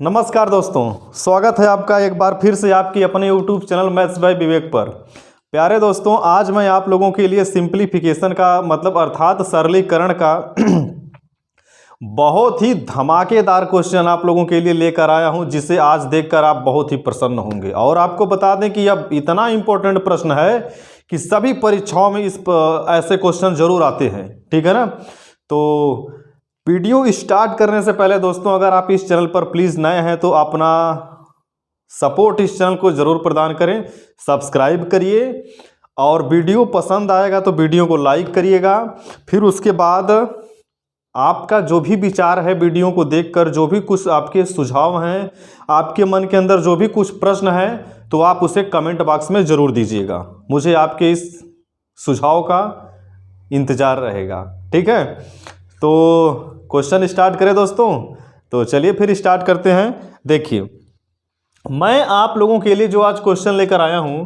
नमस्कार दोस्तों, स्वागत है आपका एक बार फिर से आपकी अपने YouTube चैनल मैथ्स बाय विवेक पर। प्यारे दोस्तों, आज मैं आप लोगों के लिए सिंप्लीफिकेशन का मतलब अर्थात सरलीकरण का बहुत ही धमाकेदार क्वेश्चन आप लोगों के लिए लेकर आया हूं, जिसे आज देखकर आप बहुत ही प्रसन्न होंगे। और आपको बता दें कि यह इतना इम्पोर्टेंट प्रश्न है कि सभी परीक्षाओं में ऐसे क्वेश्चन जरूर आते हैं, ठीक है ना। तो वीडियो स्टार्ट करने से पहले दोस्तों, अगर आप इस चैनल पर प्लीज़ नए हैं तो अपना सपोर्ट इस चैनल को ज़रूर प्रदान करें, सब्सक्राइब करिए और वीडियो पसंद आएगा तो वीडियो को लाइक करिएगा। फिर उसके बाद आपका जो भी विचार है वीडियो को देखकर, जो भी कुछ आपके सुझाव हैं, आपके मन के अंदर जो भी कुछ प्रश्न है, तो आप उसे कमेंट बॉक्स में ज़रूर दीजिएगा। मुझे आपके इस सुझाव का इंतज़ार रहेगा, ठीक है। तो क्वेश्चन स्टार्ट करें दोस्तों। तो चलिए फिर स्टार्ट करते हैं। देखिए, मैं आप लोगों के लिए जो आज क्वेश्चन लेकर आया हूं,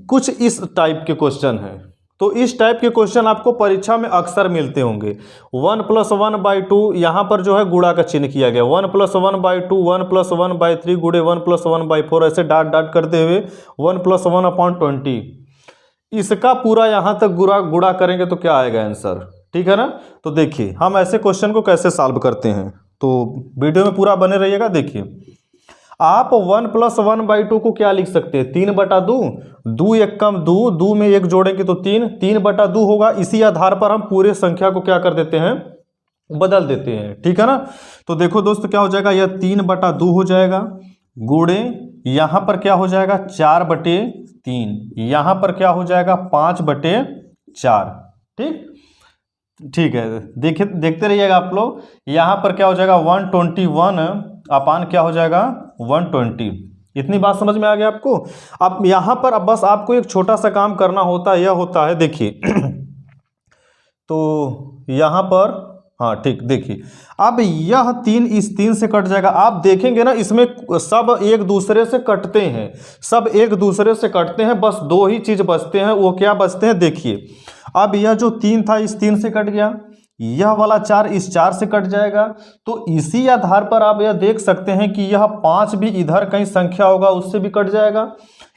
कुछ इस टाइप के क्वेश्चन हैं। तो इस टाइप के क्वेश्चन आपको परीक्षा में अक्सर मिलते होंगे। 1 + 1/2 यहाँ पर जो है गुणा का चिन्ह किया गया। 1 + 1/2, 1 + 1/3 गुणे 1 + 1/4, ऐसे डाट डाट करते हुए 1 + 1/20। इसका पूरा यहाँ तक गुणा करेंगे तो क्या आएगा आंसर, ठीक है ना। तो देखिए हम ऐसे क्वेश्चन को कैसे सॉल्व करते हैं, तो वीडियो में पूरा बने रहिएगा। देखिए, आप 1 + 1/2 को क्या लिख सकते हैं, 3/2। 2 एक कम 2, 2 में 1 जोड़ेंगे तो 3, 3/2 होगा। इसी आधार पर हम पूरे संख्या को क्या कर देते हैं, बदल देते हैं, ठीक है ना। तो देखो दोस्तों, क्या हो जाएगा, यह 3/2 हो जाएगा, गुणे यहाँ पर क्या हो जाएगा 4/3, यहाँ पर क्या हो जाएगा 5/4, ठीक है। देखते रहिएगा आप लोग। यहाँ पर क्या हो जाएगा 121 अपान क्या हो जाएगा 120। इतनी बात समझ में आ गया आपको। अब यहाँ पर अब बस आपको एक छोटा सा काम करना होता है, यह होता है, देखिए तो यहाँ पर हाँ ठीक, देखिए अब यह 3 इस 3 से कट जाएगा। आप देखेंगे ना, इसमें सब एक दूसरे से कटते हैं, सब एक दूसरे से कटते हैं, बस 2 ही चीज़ बचते हैं। वो क्या बचते हैं, देखिए अब यह जो 3 था इस 3 से कट गया, यह वाला 4 इस 4 से कट जाएगा। तो इसी आधार पर आप यह देख सकते हैं कि यह 5 भी इधर कहीं संख्या होगा उससे भी कट जाएगा।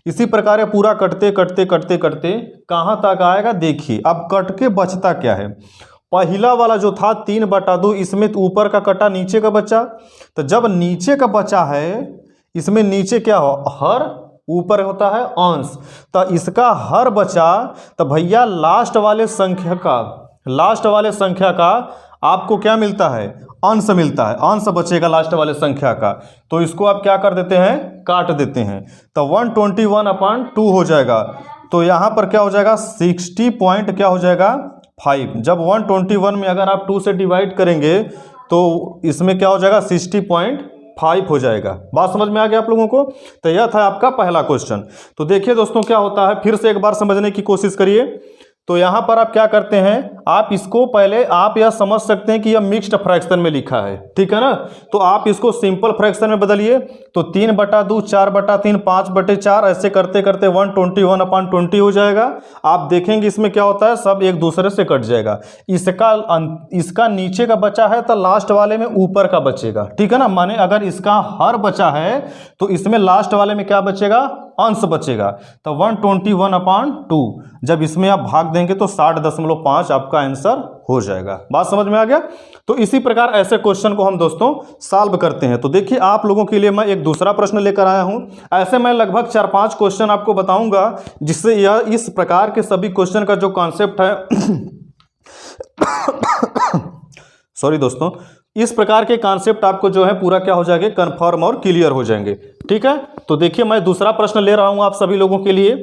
इसी प्रकार पूरा कटते कटते कटते कटते कहाँ तक आएगा, देखिए अब कट के बचता क्या है। पहला वाला जो था 3/2, इसमें तो ऊपर का कटा नीचे का बचा। तो जब नीचे का बचा है, इसमें नीचे क्या हो, हर, ऊपर होता है अंश। तो इसका हर बचा, तो भैया लास्ट वाले संख्या का आपको क्या मिलता है, अंश मिलता है, अंश बचेगा लास्ट वाले संख्या का। तो इसको आप क्या कर देते हैं, काट देते हैं। तो 121/2 हो जाएगा। तो यहाँ पर क्या हो जाएगा 60 पॉइंट क्या हो जाएगा 5। जब 121 में अगर आप 2 से डिवाइड करेंगे तो इसमें क्या हो जाएगा 60.5 हो जाएगा। बात समझ में आ गया आप लोगों को। तो यह था आपका पहला क्वेश्चन। तो देखिए दोस्तों क्या होता है, फिर से एक बार समझने की कोशिश करिए। तो यहाँ पर आप क्या करते हैं, आप इसको पहले आप यह समझ सकते हैं कि यह मिक्स्ड फ्रैक्शन में लिखा है, ठीक है ना। तो आप इसको सिंपल फ्रैक्शन में बदलिए। तो 3/2, 4/3, 5/4, ऐसे करते करते 121/20 हो जाएगा। आप देखेंगे इसमें क्या होता है, सब एक दूसरे से कट जाएगा। इसका नीचे का बचा है तो लास्ट वाले में ऊपर का बचेगा, ठीक है ना। माने अगर इसका हर बचा है तो इसमें लास्ट वाले में क्या बचेगा, अंश बचेगा। तो 121/2 जब इसमें आप भाग देंगे तो 60.5 आपका आंसर हो जाएगा। बात समझ में आ गया। तो इसी प्रकार ऐसे क्वेश्चन को हम दोस्तों सॉल्व करते हैं। तो देखिए आप लोगों के लिए मैं एक दूसरा प्रश्न लेकर आया हूं। ऐसे मैं लगभग 4-5 क्वेश्चन आपको बताऊंगा, जिससे यह इस प्रकार के सभी क्वेश्चन का जो कॉन्सेप्ट है सॉरी दोस्तों, इस प्रकार के कॉन्सेप्ट आपको जो है पूरा क्या हो जाएंगे, कंफर्म और क्लियर हो जाएंगे, ठीक है। तो देखिए मैं दूसरा प्रश्न ले रहा हूं आप सभी लोगों के लिए।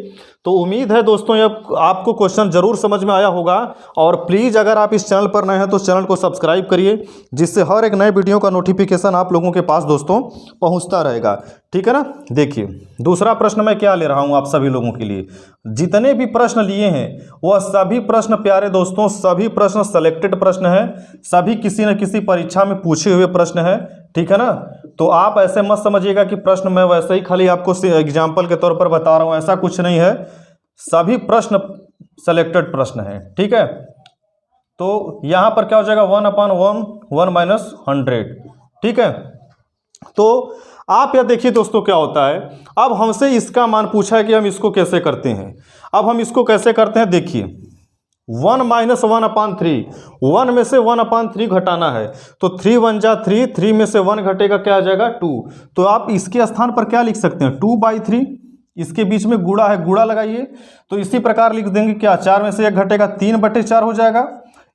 तो उम्मीद है दोस्तों यह आपको क्वेश्चन जरूर समझ में आया होगा। और प्लीज़ अगर आप इस चैनल पर नए हैं तो चैनल को सब्सक्राइब करिए, जिससे हर एक नए वीडियो का नोटिफिकेशन आप लोगों के पास दोस्तों पहुंचता रहेगा, ठीक है ना। देखिए दूसरा प्रश्न मैं क्या ले रहा हूं आप सभी लोगों के लिए। जितने भी प्रश्न लिए हैं वह सभी प्रश्न प्यारे दोस्तों, सभी प्रश्न सेलेक्टेड प्रश्न हैं, सभी किसी न किसी परीक्षा में पूछे हुए प्रश्न हैं, ठीक है ना। तो आप ऐसे मत समझिएगा कि प्रश्न मैं वैसे ही खाली आपको एग्जाम्पल के तौर पर बता रहा हूं, ऐसा कुछ नहीं है। सभी प्रश्न सेलेक्टेड प्रश्न हैं, ठीक है। तो यहां पर क्या हो जाएगा 1/1 1 - 100, ठीक है। तो आप यह देखिए दोस्तों क्या होता है, अब हमसे इसका मान पूछा है कि हम इसको कैसे करते हैं। अब हम इसको कैसे करते हैं, देखिए 1 - 1/3, 1 में से 1/3 घटाना है, तो 3 × 1 = 3, 3 में से 1 घटेगा, क्या आ जाएगा 2। तो आप इसके स्थान पर क्या लिख सकते हैं, 2/3, इसके बीच में गुणा है, गुणा लगाइए। तो इसी प्रकार लिख देंगे क्या, 4 में से 1 घटेगा, 3/4 हो जाएगा।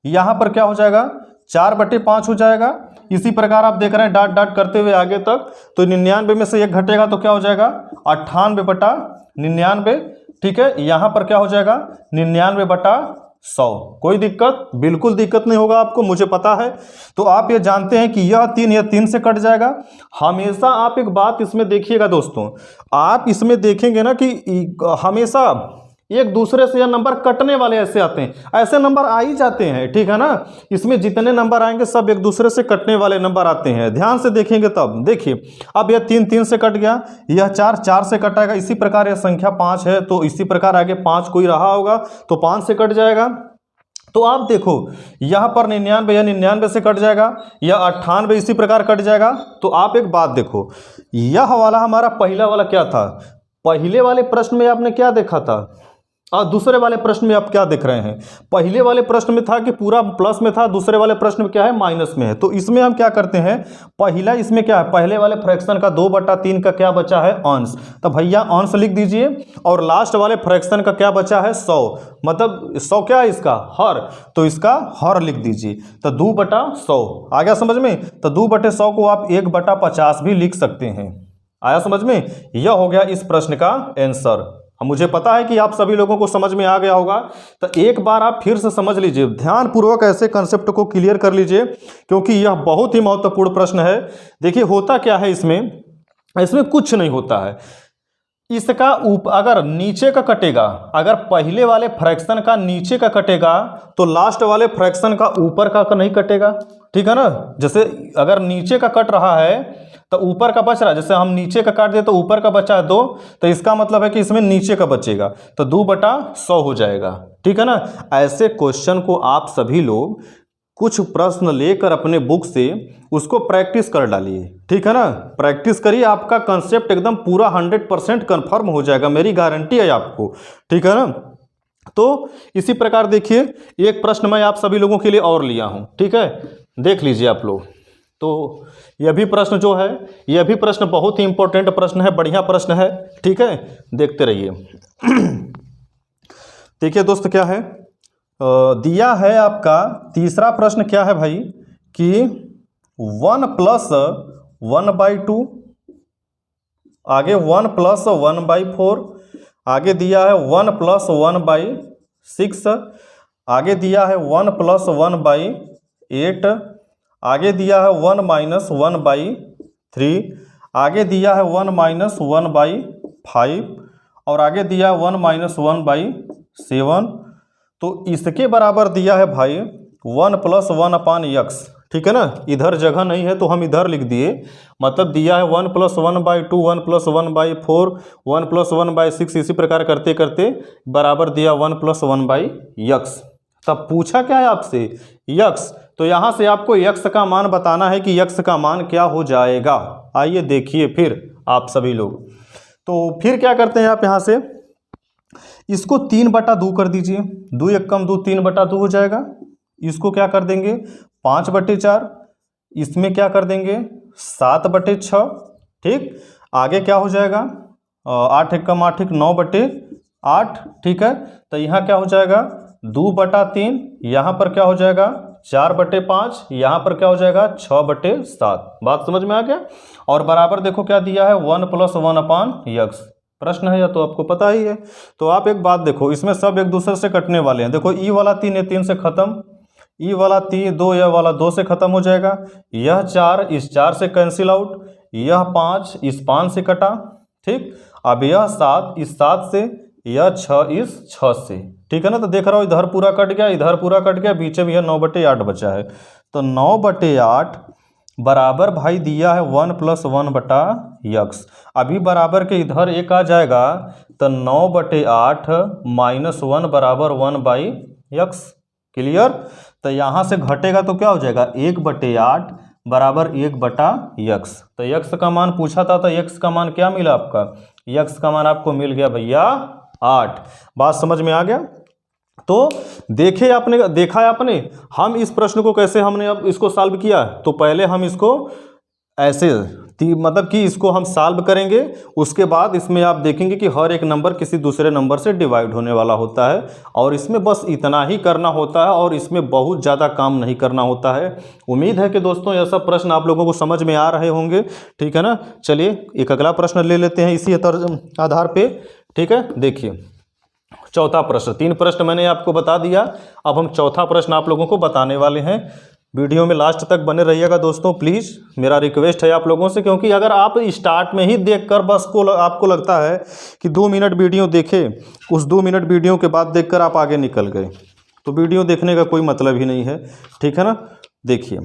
यहाँ पर क्या हो जाएगा, 4/5 हो जाएगा। इसी प्रकार आप देख रहे हैं डाट डाट करते हुए आगे तक, तो 99 में से 1 घटेगा तो क्या हो जाएगा, 98/99। ठीक है, यहाँ पर क्या हो जाएगा, 99/100। कोई दिक्कत, बिल्कुल दिक्कत नहीं होगा आपको, मुझे पता है। तो आप ये जानते हैं कि यह 3 से कट जाएगा। हमेशा आप एक बात इसमें देखिएगा दोस्तों, आप इसमें देखेंगे ना कि हमेशा एक दूसरे से यह नंबर कटने वाले ऐसे आते हैं, ऐसे नंबर आ ही जाते हैं, ठीक है ना। इसमें जितने नंबर आएंगे सब एक दूसरे से कटने वाले नंबर आते हैं, ध्यान से देखेंगे तब। देखिए अब यह 3 से कट गया, यह 4 से कटाएगा। इसी प्रकार यह संख्या 5 है, तो इसी प्रकार आगे 5 कोई रहा होगा तो 5 से कट जाएगा। तो आप देखो यहाँ पर 99, यह 99 से कट जाएगा, यह 98 इसी प्रकार कट जाएगा। तो आप एक बात देखो, यह वाला हमारा पहला वाला क्या था, पहले वाले प्रश्न में आपने क्या देखा था और दूसरे वाले प्रश्न में आप क्या देख रहे हैं। पहले वाले प्रश्न में था कि पूरा प्लस में था, दूसरे वाले प्रश्न में क्या है, माइनस में है। तो इसमें हम क्या करते हैं, पहला इसमें क्या है, पहले वाले फ्रैक्शन का 2/3 का क्या बचा है, अंश। तो भैया अंश लिख दीजिए, और लास्ट वाले फ्रैक्शन का क्या बचा है, 100, मतलब 100 क्या है इसका, हर, तो इसका हर लिख दीजिए। तो 2/100 आ गया समझ में। तो 2/100 को आप 1/50 भी लिख सकते हैं। आया समझ में, यह हो गया इस प्रश्न का आंसर। मुझे पता है कि आप सभी लोगों को समझ में आ गया होगा, तो एक बार आप फिर से समझ लीजिए, ध्यानपूर्वक ऐसे कंसेप्ट को क्लियर कर लीजिए, क्योंकि यह बहुत ही महत्वपूर्ण प्रश्न है। देखिए होता क्या है इसमें कुछ नहीं होता है। इसका अगर नीचे का कटेगा, अगर पहले वाले फ्रैक्शन का नीचे का कटेगा तो लास्ट वाले फ्रैक्शन का ऊपर का नहीं कटेगा, ठीक है ना। जैसे अगर नीचे का कट रहा है तो ऊपर का बच रहा है, जैसे हम नीचे का काट दिए तो ऊपर का बचा है 2, तो इसका मतलब है कि इसमें नीचे का बचेगा, तो 2/100 हो जाएगा, ठीक है ना। ऐसे क्वेश्चन को आप सभी लोग कुछ प्रश्न लेकर अपने बुक से उसको प्रैक्टिस कर डालिए, ठीक है ना। प्रैक्टिस करिए, आपका कंसेप्ट एकदम पूरा 100% कन्फर्म हो जाएगा, मेरी गारंटी है आपको, ठीक है ना। तो इसी प्रकार देखिए एक प्रश्न मैं आप सभी लोगों के लिए और लिया हूं, ठीक है, देख लीजिए आप लोग। तो यह भी प्रश्न जो है, यह भी प्रश्न बहुत ही इंपॉर्टेंट प्रश्न है, बढ़िया प्रश्न है, ठीक है, देखते रहिए। देखिए दोस्त क्या है, दिया है आपका तीसरा प्रश्न क्या है भाई, कि 1 + 1/2, आगे 1 + 1/4, आगे दिया है 1 + 1/6, आगे दिया है 1 + 1/8, आगे दिया है 1 - 1/3, आगे दिया है 1 - 1/5, और आगे दिया है 1 - 1/7। तो इसके बराबर दिया है भाई 1 + 1/x, ठीक है ना। इधर जगह नहीं है तो हम इधर लिख दिए, मतलब दिया है 1 + 1/2, 1 + 1/4, 1 + 1/6, इसी प्रकार करते करते बराबर दिया 1 + 1/x। तब पूछा क्या है आपसे, x, तो यहाँ से आपको x का मान बताना है कि x का मान क्या हो जाएगा। आइए देखिए फिर आप सभी लोग, तो फिर क्या करते हैं आप यहाँ से इसको 3/2 कर दीजिए, 2 × 1 = 2, 3/2 हो जाएगा। इसको क्या कर देंगे 5/4, इसमें क्या कर देंगे 7/6, ठीक। आगे क्या हो जाएगा 8 × 1 = 8, 9/8, ठीक है। तो यहाँ क्या हो जाएगा 2/3, यहाँ पर क्या हो जाएगा 4/5, यहाँ पर क्या हो जाएगा 6/7। बात समझ में आ गया। और बराबर देखो क्या दिया है 1 + 1/x, प्रश्न है या तो आपको पता ही है। तो आप एक बात देखो, इसमें सब एक दूसरे से कटने वाले हैं। देखो ई वाला 3 है, 3 से खत्म, ई वाला 3 2, यह वाला 2 से खत्म हो जाएगा, यह 4 इस 4 से कैंसिल आउट, यह 5 इस 5 से कटा, ठीक। अब यह 7 इस 7 से, यह 6 इस 6 से, ठीक है ना। तो देख रहा हो इधर पूरा कट गया, इधर पूरा कट गया, बीच में यह 9/8 बचा है। तो 9/8 बराबर भाई दिया है 1 + 1/x। अभी बराबर के इधर एक आ जाएगा, तो 9/8 - 1 बराबर 1/x। क्लियर। तो यहाँ से घटेगा तो क्या हो जाएगा 1/8 बराबर 1/x। तो x का मान पूछा था, तो x का मान क्या मिला आपका? x का मान आपको मिल गया भैया 8। बात समझ में आ गया? तो देखा है आपने हम इस प्रश्न को कैसे हमने अब इसको सॉल्व किया। तो पहले हम इसको ऐसे मतलब कि इसको हम सॉल्व करेंगे, उसके बाद इसमें आप देखेंगे कि हर एक नंबर किसी दूसरे नंबर से डिवाइड होने वाला होता है, और इसमें बस इतना ही करना होता है और इसमें बहुत ज़्यादा काम नहीं करना होता है। उम्मीद है कि दोस्तों यह सब प्रश्न आप लोगों को समझ में आ रहे होंगे, ठीक है ना। चलिए एक अगला प्रश्न ले लेते हैं इसी आधार पे, ठीक है। देखिए चौथा प्रश्न, 3 प्रश्न मैंने आपको बता दिया, अब हम चौथा प्रश्न आप लोगों को बताने वाले हैं। वीडियो में लास्ट तक बने रहिएगा दोस्तों, प्लीज़ मेरा रिक्वेस्ट है आप लोगों से, क्योंकि अगर आप स्टार्ट में ही देखकर बस आपको लगता है कि 2 मिनट वीडियो देखें, उस 2 मिनट वीडियो के बाद देखकर आप आगे निकल गए, तो वीडियो देखने का कोई मतलब ही नहीं है, ठीक है ना। देखिए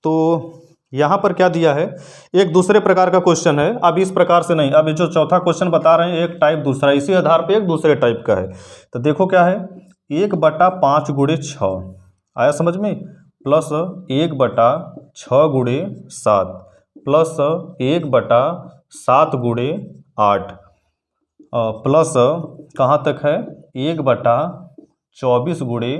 तो यहाँ पर क्या दिया है, एक दूसरे प्रकार का क्वेश्चन है। अब इस प्रकार से नहीं, अब ये जो चौथा क्वेश्चन बता रहे हैं एक टाइप दूसरा, इसी आधार पे एक दूसरे टाइप का है। तो देखो क्या है, 1/5 गुणे 6 आया समझ में, प्लस 1/6 गुणे 7 प्लस 1/7 गुणे 8 प्लस कहाँ तक है 1/24 गुणे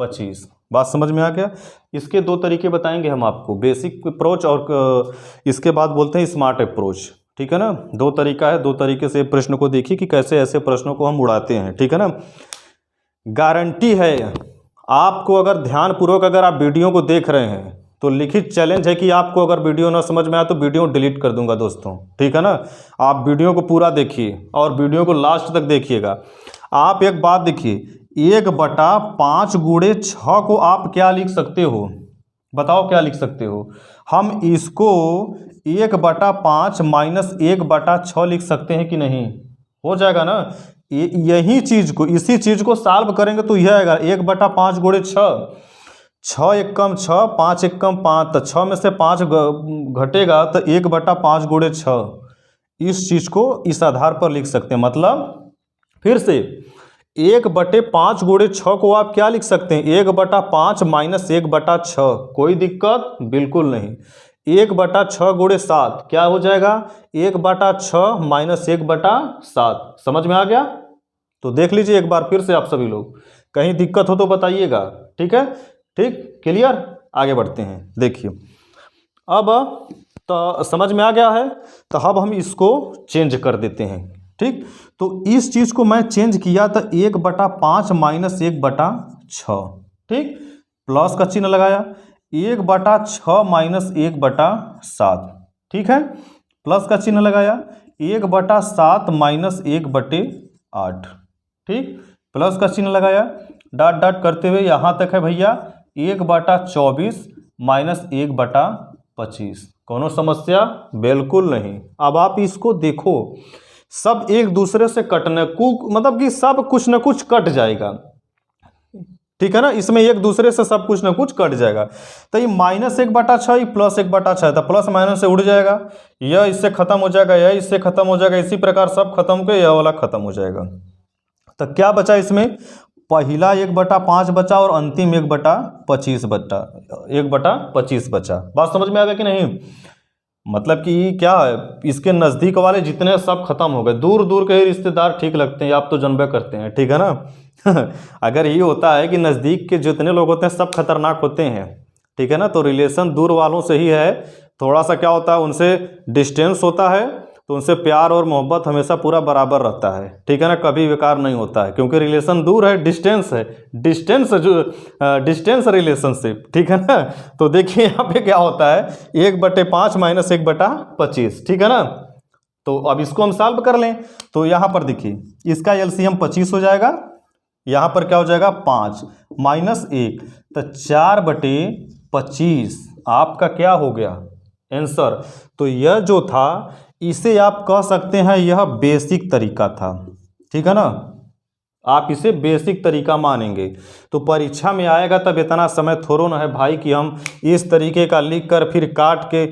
25। बात समझ में आ गया। इसके 2 तरीके बताएंगे हम आपको, बेसिक अप्रोच और इसके बाद बोलते हैं स्मार्ट अप्रोच, ठीक है ना। 2 तरीका है, 2 तरीके से प्रश्न को देखिए कि कैसे ऐसे प्रश्नों को हम उड़ाते हैं, ठीक है ना। गारंटी है आपको, अगर ध्यानपूर्वक अगर आप वीडियो को देख रहे हैं तो लिखित चैलेंज है कि आपको अगर वीडियो ना समझ में आए तो वीडियो डिलीट कर दूंगा दोस्तों, ठीक है ना। आप वीडियो को पूरा देखिए और वीडियो को लास्ट तक देखिएगा। आप एक बात देखिए, 1/5 गुणे 6 को आप क्या लिख सकते हो, बताओ क्या लिख सकते हो। हम इसको 1/5 माइनस 1/6 लिख सकते हैं कि नहीं, हो जाएगा ना। यही चीज़ को, इसी चीज़ को सॉल्व करेंगे तो यह आएगा 1/5 गुणे 6, 6 एक कम 6, 5 एक कम 5, तो 6 में से 5 घटेगा तो 1/5 गुणे 6। इस चीज़ को इस आधार पर लिख सकते हैं। मतलब फिर से 1/5 गुणे 6 को आप क्या लिख सकते हैं, 1/5 माइनस 1/6, कोई दिक्कत बिल्कुल नहीं। 1/6 गुणे 7 क्या हो जाएगा, 1/6 माइनस 1/7। समझ में आ गया। तो देख लीजिए एक बार फिर से आप सभी लोग, कहीं दिक्कत हो तो बताइएगा, ठीक है। ठीक, क्लियर, आगे बढ़ते हैं। देखिए अब तो समझ में आ गया है, तो अब हम इसको चेंज कर देते हैं, ठीक। तो इस चीज़ को मैं चेंज किया तो 1/5 माइनस 1/6, ठीक, प्लस का चिन्ह लगाया, 1/6 माइनस 1/7, ठीक है, प्लस का चिन्ह लगाया, 1/7 माइनस 1/8, ठीक, प्लस का चिन्ह लगाया, डॉट डॉट करते हुए यहाँ तक है भैया 1/24 माइनस 1/25। कोनो समस्या बिल्कुल नहीं। अब आप इसको देखो, सब एक दूसरे से कटने मतलब कि सब कुछ न कुछ कट जाएगा, ठीक है ना। इसमें एक दूसरे से सब कुछ न कुछ कट जाएगा। तो ये माइनस 1/6, ये प्लस 1/6, तो प्लस माइनस से उड़ जाएगा, यह इससे खत्म हो जाएगा, यह इससे खत्म हो जाएगा, इसी प्रकार सब खत्म हो गए, यह वाला खत्म हो जाएगा। तो क्या बचा इसमें, पहला 1/5 बचा और अंतिम 1/25 बचा। बात समझ में आ गया कि नहीं। मतलब कि क्या है, इसके नज़दीक वाले जितने सब खत्म हो गए, दूर दूर के ही रिश्तेदार ठीक लगते हैं, आप तो जानबे करते हैं, ठीक है ना। अगर ये होता है कि नज़दीक के जितने लोग होते हैं सब खतरनाक होते हैं, ठीक है ना, तो रिलेशन दूर वालों से ही है। थोड़ा सा क्या होता है, उनसे डिस्टेंस होता है, तो उनसे प्यार और मोहब्बत हमेशा पूरा बराबर रहता है, ठीक है ना, कभी बेकार नहीं होता है, क्योंकि रिलेशन दूर है, डिस्टेंस है, डिस्टेंस रिलेशनशिप, ठीक है ना। तो देखिए यहाँ पे क्या होता है, 1/5 माइनस 1/25, ठीक है ना। तो अब इसको हम सॉल्व कर लें, तो यहाँ पर देखिए इसका एलसीएम 25 हो जाएगा, यहाँ पर क्या हो जाएगा 5 माइनस 1, तो 4/25 आपका क्या हो गया आंसर। तो यह जो था, इसे आप कह सकते हैं यह बेसिक तरीका था, ठीक है ना, आप इसे बेसिक तरीका मानेंगे। तो परीक्षा में आएगा तब इतना समय थोड़ा ना है भाई कि हम इस तरीके का लिख कर फिर काट के,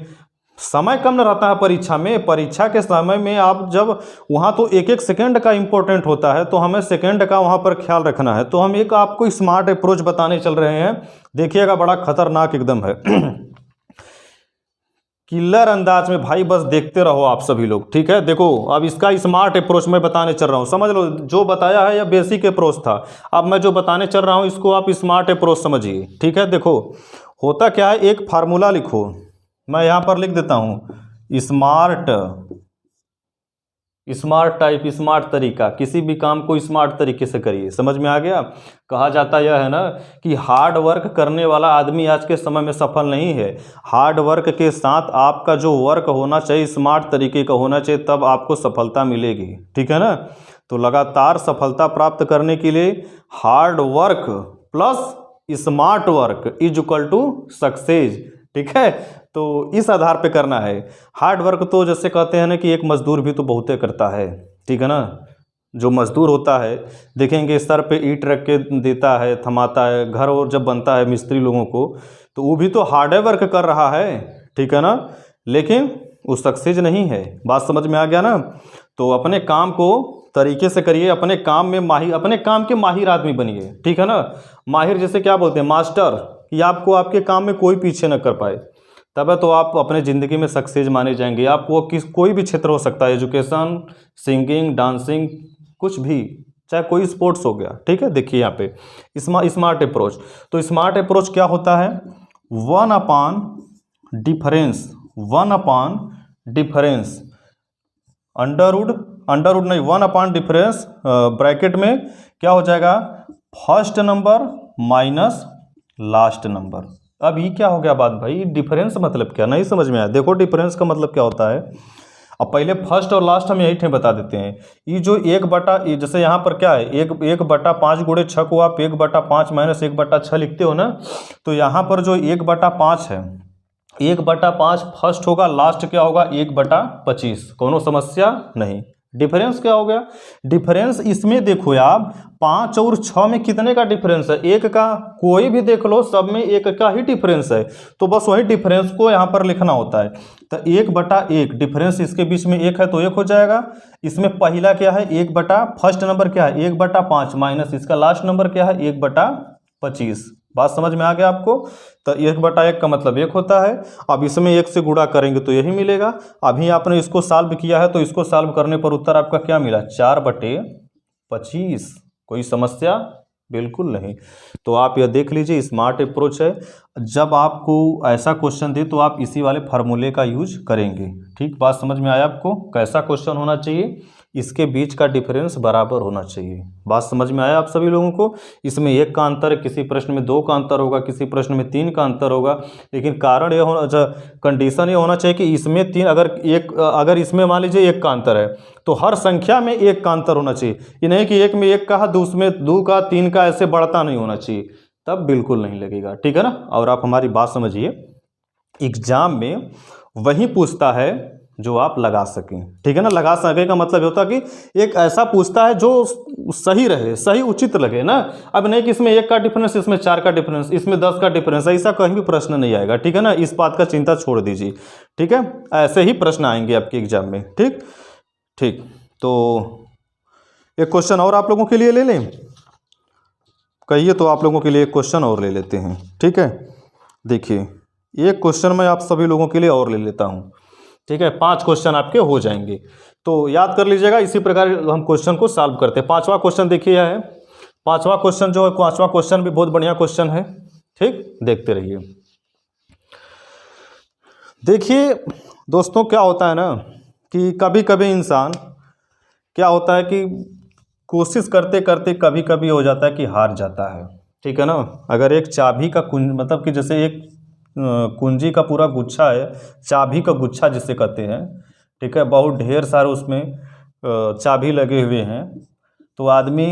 समय कम न रहता है परीक्षा में। परीक्षा के समय में आप जब वहाँ तो एक एक सेकंड का इम्पोर्टेंट होता है, तो हमें सेकंड का वहाँ पर ख्याल रखना है। तो हम एक आपको स्मार्ट अप्रोच बताने चल रहे हैं, देखिएगा बड़ा खतरनाक एकदम है। किलर अंदाज में भाई, बस देखते रहो आप सभी लोग, ठीक है। देखो अब इसका स्मार्ट अप्रोच मैं बताने चल रहा हूँ, समझ लो। जो बताया है यह बेसिक अप्रोच था, अब मैं जो बताने चल रहा हूँ इसको आप स्मार्ट अप्रोच समझिए, ठीक है। देखो होता क्या है, एक फार्मूला लिखो, मैं यहाँ पर लिख देता हूँ स्मार्ट टाइप, स्मार्ट तरीका, किसी भी काम को स्मार्ट तरीके से करिए। समझ में आ गया। कहा जाता यह है ना कि हार्ड वर्क करने वाला आदमी आज के समय में सफल नहीं है। हार्ड वर्क के साथ आपका जो वर्क होना चाहिए स्मार्ट तरीके का होना चाहिए, तब आपको सफलता मिलेगी, ठीक है ना। तो लगातार सफलता प्राप्त करने के लिए hard work plus smart work is equal to success, ठीक है। तो इस आधार पे करना है। हार्ड वर्क तो जैसे कहते हैं ना कि एक मजदूर भी तो बहुते करता है, ठीक है ना। जो मजदूर होता है देखेंगे सर पे ईंट रख के देता है, थमाता है, घर और जब बनता है मिस्त्री लोगों को, तो वो भी तो हार्ड वर्क कर रहा है, ठीक है ना। लेकिन वो सक्सेस नहीं है। बात समझ में आ गया ना। तो अपने काम को तरीके से करिए, अपने काम में माहिर, अपने काम के माहिर आदमी बनिए, ठीक है ना। माहिर जैसे क्या बोलते हैं, मास्टर, कि आपको आपके काम में कोई पीछे न कर पाए, तब है तो आप अपने ज़िंदगी में सक्सेस माने जाएंगे। आपको कोई भी क्षेत्र हो सकता है, एजुकेशन, सिंगिंग, डांसिंग, कुछ भी, चाहे कोई स्पोर्ट्स हो गया, ठीक है। देखिए यहाँ पे स्मार्ट अप्रोच, तो स्मार्ट अप्रोच क्या होता है, 1/डिफरेंस, 1/डिफरेंस, अंडरवुड नहीं, 1/डिफरेंस, ब्रैकेट में क्या हो जाएगा, first number minus last number. अब ये क्या हो गया बात भाई, डिफरेंस मतलब क्या, नहीं समझ में आया। देखो डिफरेंस का मतलब क्या होता है, अब पहले फर्स्ट और लास्ट हम यही थे बता देते हैं। ये जो 1/, जैसे यहाँ पर क्या है, 1/5 गुणे 6 को आप 1/5 माइनस 1/6 लिखते हो ना, तो यहाँ पर जो 1/5 है, 1/5 फर्स्ट होगा, लास्ट क्या होगा 1/25, कोनो समस्या नहीं। डिफरेंस क्या हो गया, डिफरेंस इसमें देखो आप 5 और 6 में कितने का डिफरेंस है, एक का, कोई भी देख लो सब में एक का ही डिफरेंस है, तो बस वही डिफरेंस को यहाँ पर लिखना होता है। तो 1/1 डिफरेंस इसके बीच में एक है तो 1 हो जाएगा। इसमें पहला क्या है, फर्स्ट नंबर क्या है 1/5 माइनस इसका लास्ट नंबर क्या है 1/25। बात समझ में आ गया आपको। तो 1/1 का मतलब 1 होता है। अब इसमें 1 से गुणा करेंगे तो यही मिलेगा। अभी आपने इसको सॉल्व किया है तो इसको सॉल्व करने पर उत्तर आपका क्या मिला, 4/25। कोई समस्या बिल्कुल नहीं। तो आप यह देख लीजिए स्मार्ट अप्रोच है। जब आपको ऐसा क्वेश्चन दे तो आप इसी वाले फार्मूले का यूज करेंगे, ठीक। बात समझ में आया आपको। कैसा क्वेश्चन होना चाहिए, इसके बीच का डिफरेंस बराबर होना चाहिए। बात समझ में आया आप सभी लोगों को। इसमें 1 का अंतर है, किसी प्रश्न में 2 का अंतर होगा, किसी प्रश्न में 3 का अंतर होगा, लेकिन कारण ये होना, अच्छा कंडीशन ये होना चाहिए कि इसमें 3, अगर इसमें मान लीजिए 1 का अंतर है तो हर संख्या में 1 का अंतर होना चाहिए। ये नहीं कि 1 में 1 का है, 2 में 2 का, 3 का, ऐसे बढ़ता नहीं होना चाहिए, तब बिल्कुल नहीं लगेगा, ठीक है ना। और आप हमारी बात समझिए, एग्जाम में वही पूछता है जो आप लगा सकें, ठीक है ना। लगा सके का मतलब होता है कि एक ऐसा पूछता है जो सही रहे, सही उचित लगे ना। अब नहीं कि इसमें 1 का डिफरेंस, इसमें 4 का डिफरेंस, इसमें 10 का डिफरेंस, ऐसा कहीं भी प्रश्न नहीं आएगा, ठीक है ना। इस बात का चिंता छोड़ दीजिए, ठीक है। ऐसे ही प्रश्न आएंगे आपके एग्जाम में, ठीक ठीक। तो एक क्वेश्चन और आप लोगों के लिए ले लें, कहिए तो आप लोगों के लिए एक क्वेश्चन और ले लेते हैं, ठीक है। देखिए एक क्वेश्चन मैं आप सभी लोगों के लिए और ले लेता हूँ, ठीक है। 5 क्वेश्चन आपके हो जाएंगे, तो याद कर लीजिएगा। इसी प्रकार हम क्वेश्चन को सॉल्व करते हैं। 5वां क्वेश्चन देखिए है, 5वां क्वेश्चन जो है, 5वां क्वेश्चन भी बहुत बढ़िया क्वेश्चन है, ठीक। देखते रहिए। देखिए दोस्तों क्या होता है ना कि कभी कभी इंसान क्या होता है कि कोशिश करते करते कभी कभी हो जाता है कि हार जाता है, ठीक है ना। अगर एक चाबी का मतलब कि जैसे एक कुंजी का पूरा गुच्छा है, चाबी का गुच्छा जिसे कहते हैं, ठीक है, बहुत ढेर सारे उसमें चाबी लगे हुए हैं। तो आदमी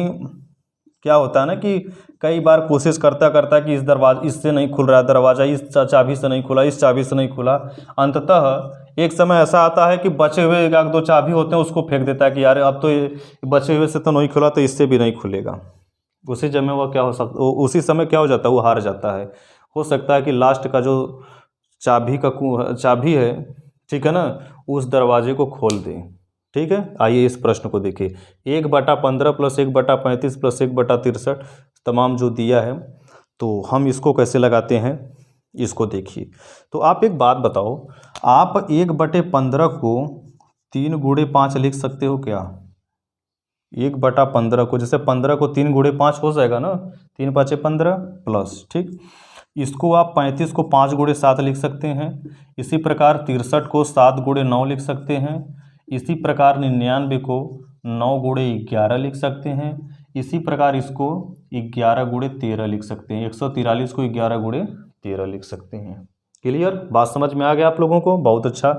क्या होता है ना कि कई बार कोशिश करता करता कि इससे नहीं खुल रहा दरवाज़ा, इस चाबी से नहीं खुला, इस चाबी से नहीं खुला। अंततः एक समय ऐसा आता है कि बचे हुए 1-2 चाबी होते हैं, उसको फेंक देता है कि यार अब तो ये बचे हुए से तो नहीं खुला, तो इससे भी नहीं खुलेगा। उसी समय उसी समय क्या हो जाता है, वो हार जाता है। हो सकता है कि लास्ट का जो चाबी है, ठीक है ना, उस दरवाजे को खोल दें, ठीक है। आइए इस प्रश्न को देखिए। 1/15 + 1/35 + 1/63 तमाम जो दिया है, तो हम इसको कैसे लगाते हैं। इसको देखिए। तो आप एक बात बताओ, आप 1/15 को 3 गुणे 5 लिख सकते हो क्या? 1/15 को, जैसे 15 को 3 गुणे 5 हो जाएगा ना, 3 5 15 प्लस, ठीक। इसको आप 35 को 5 गुणे 7 लिख सकते हैं। इसी प्रकार 63 को 7 गुणे 9 लिख सकते हैं। इसी प्रकार 99 को 9 गुणे 11 लिख सकते हैं। इसी प्रकार इसको 11 गुणे 13 लिख सकते हैं। 143 को 11 गुणे 13 लिख सकते हैं। क्लियर? बात समझ में आ गया आप लोगों को? बहुत अच्छा।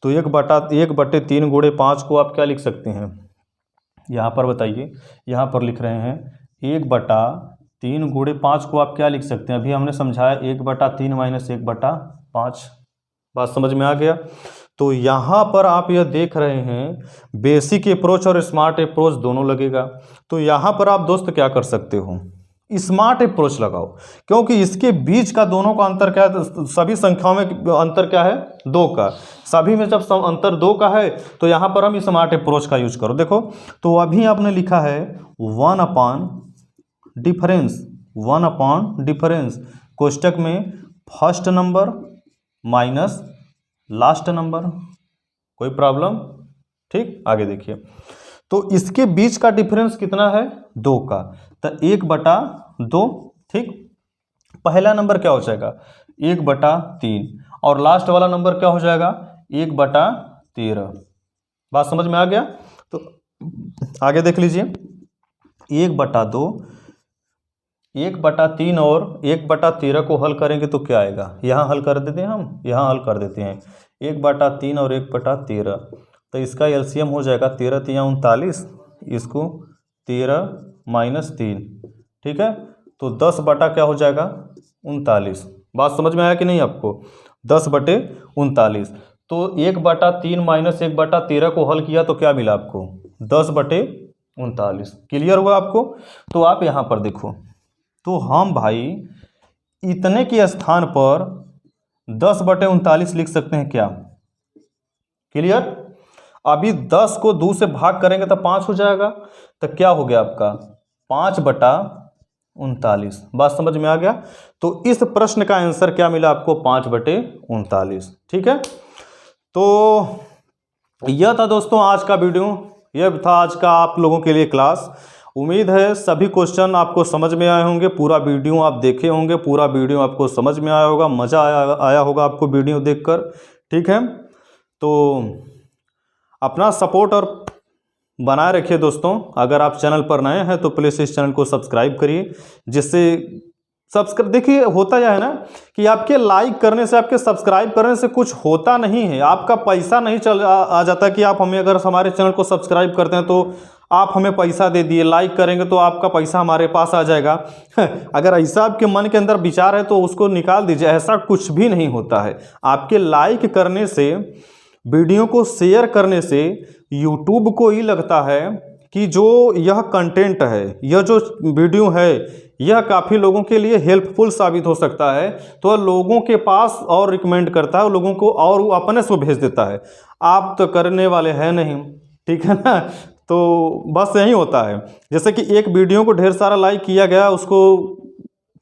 तो 1/3 गुणे 5 को आप क्या लिख सकते हैं? यहाँ पर बताइए, यहाँ पर लिख रहे हैं 1/3 गुणे 5 को आप क्या लिख सकते हैं? अभी हमने समझाया 1/3 माइनस 1/5। बात समझ में आ गया? तो यहाँ पर आप यह देख रहे हैं बेसिक अप्रोच और स्मार्ट अप्रोच दोनों लगेगा। तो यहाँ पर आप दोस्त क्या कर सकते हो, स्मार्ट अप्रोच लगाओ, क्योंकि इसके बीच का दोनों का अंतर क्या है? सभी संख्याओं में अंतर क्या है? 2 का। सभी में जब अंतर 2 का है तो यहाँ पर हम स्मार्ट अप्रोच का यूज करो। देखो, तो अभी आपने लिखा है 1 अपॉन डिफरेंस कोष्टक में first number minus last number. कोई प्रॉब्लम? ठीक, आगे देखिए। तो इसके बीच का डिफरेंस कितना है? 2 का। तो 1/2, ठीक। पहला नंबर क्या हो जाएगा? 1/3 और लास्ट वाला नंबर क्या हो जाएगा? 1/13। बात समझ में आ गया? तो आगे देख लीजिए, 1/2, 1/3 और 1/13 को हल करेंगे तो क्या आएगा? यहाँ हल कर देते हैं हम, यहाँ हल कर देते हैं 1/3 और 1/13। तो इसका एलसीएम हो जाएगा 13 तिया 39, इसको 13 माइनस 3, ठीक है। तो 10 बटा क्या हो जाएगा? 39। बात समझ में आया कि नहीं आपको? 10/39। तो 1/3 माइनस 1/13 को हल किया तो क्या मिला आपको? 10/39। क्लियर हुआ आपको? तो आप यहाँ पर देखो, तो हम भाई इतने के स्थान पर 10/39 लिख सकते हैं क्या? क्लियर? अभी 10 को 2 से भाग करेंगे तो 5 हो जाएगा। तो क्या हो गया आपका? 5/39। बात समझ में आ गया? तो इस प्रश्न का आंसर क्या मिला आपको? 5/39। ठीक है। तो यह था दोस्तों आज का वीडियो, यह था आज का आप लोगों के लिए क्लास। उम्मीद है सभी क्वेश्चन आपको समझ में आए होंगे, पूरा वीडियो आप देखे होंगे, पूरा वीडियो आपको समझ में आया होगा, मज़ा आया होगा आपको वीडियो देखकर। ठीक है, तो अपना सपोर्ट और बनाए रखिए दोस्तों। अगर आप चैनल पर नए हैं तो प्लीज़ इस चैनल को सब्सक्राइब करिए, जिससे सब्सक्राइब, देखिए होता यह है ना कि आपके लाइक करने से, आपके सब्सक्राइब करने से कुछ होता नहीं है, आपका पैसा नहीं आ जाता कि आप हमें, अगर हमारे चैनल को सब्सक्राइब करते हैं तो आप हमें पैसा दे दिए, लाइक करेंगे तो आपका पैसा हमारे पास आ जाएगा। अगर ऐसा आपके मन के अंदर विचार है तो उसको निकाल दीजिए, ऐसा कुछ भी नहीं होता है। आपके लाइक करने से, वीडियो को शेयर करने से यूट्यूब को ही लगता है कि जो यह कंटेंट है, यह जो वीडियो है, यह काफ़ी लोगों के लिए हेल्पफुल साबित हो सकता है, तो लोगों के पास और रिकमेंड करता है, लोगों को, और वो अपने से भेज देता है। आप तो करने वाले हैं नहीं, ठीक है ना। तो बस यही होता है, जैसे कि एक वीडियो को ढेर सारा लाइक किया गया, उसको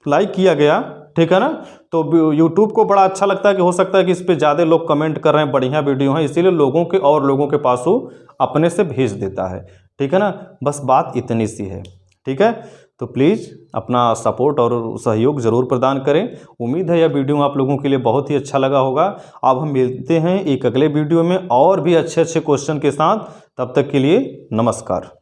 लाइक किया गया, ठीक है ना, तो यूट्यूब को बड़ा अच्छा लगता है कि हो सकता है कि इस पर ज़्यादा लोग कमेंट कर रहे हैं, बढ़िया वीडियो है, इसीलिए लोगों के और लोगों के पास वो अपने से भेज देता है। ठीक है ना, बस बात इतनी सी है। ठीक है, तो प्लीज़ अपना सपोर्ट और सहयोग ज़रूर प्रदान करें। उम्मीद है यह वीडियो आप लोगों के लिए बहुत ही अच्छा लगा होगा। अब हम मिलते हैं एक अगले वीडियो में और भी अच्छे अच्छे क्वेश्चन के साथ। तब तक के लिए नमस्कार।